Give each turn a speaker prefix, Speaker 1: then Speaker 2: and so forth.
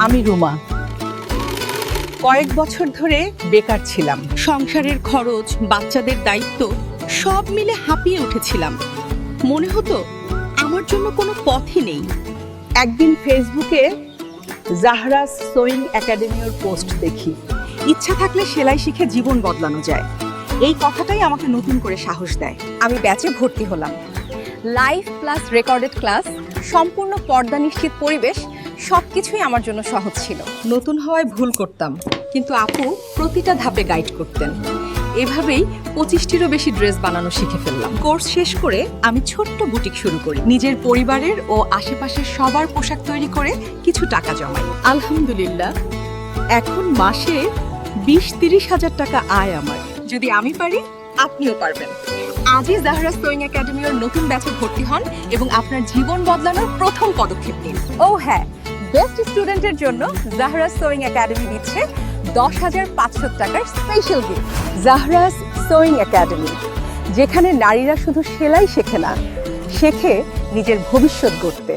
Speaker 1: আমি রুমা। কয়েক বছর ধরে বেকার ছিলাম।
Speaker 2: সংসারের খরচ, বাচ্চাদের দায়িত্ব সব মিলে হাঁপিয়ে উঠেছিলাম। মনে হতো আমার জন্য কোনো পথই নেই।
Speaker 1: একদিন ফেসবুকে জাহরাস সোয়িং একাডেমির পোস্ট দেখি।
Speaker 2: ইচ্ছা থাকলে সেলাই শিখে জীবন বদলানো যায়, এই কথাটাই আমাকে নতুন করে সাহস দেয়। আমি ব্যাচে ভর্তি হলাম। লাইভ প্লাস রেকর্ডেড ক্লাস, সম্পূর্ণ পর্দা নিশ্চিত পরিবেশ, সবকিছুই আমার জন্য সহজ ছিল। নতুন হওয়ায় ভুল করতাম, কিন্তু আপু প্রতিটা ধাপে গাইড করতেন। এভাবেই 25টিরও বেশি ড্রেস বানানো শিখে ফেললাম। কোর্স শেষ করে আমি ছোট্ট বুটিক শুরু করি। নিজের পরিবারের ও আশেপাশের সবার পোশাক তৈরি করে কিছু টাকা জমাই।
Speaker 1: আলহামদুলিল্লাহ, এখন মাসে 20-30 হাজার টাকা আয় আমার।
Speaker 2: যদি আমি পারি, আপনিও পারবেন। আজই জাহরাস সোয়িং একাডেমির নতুন ব্যাচে ভর্তি হন এবং আপনার জীবন বদলানোর প্রথম পদক্ষেপ নিন। ও হ্যাঁ, বেস্ট স্টুডেন্টের জন্য জাহরাস সোয়িং একাডেমি দিচ্ছে 10,500 টাকার স্পেশাল গিফট। জাহরাস সোয়িং একাডেমি, যেখানে নারীরা শুধু সেলাই শেখে না, শেখে নিজের ভবিষ্যৎ গড়তে।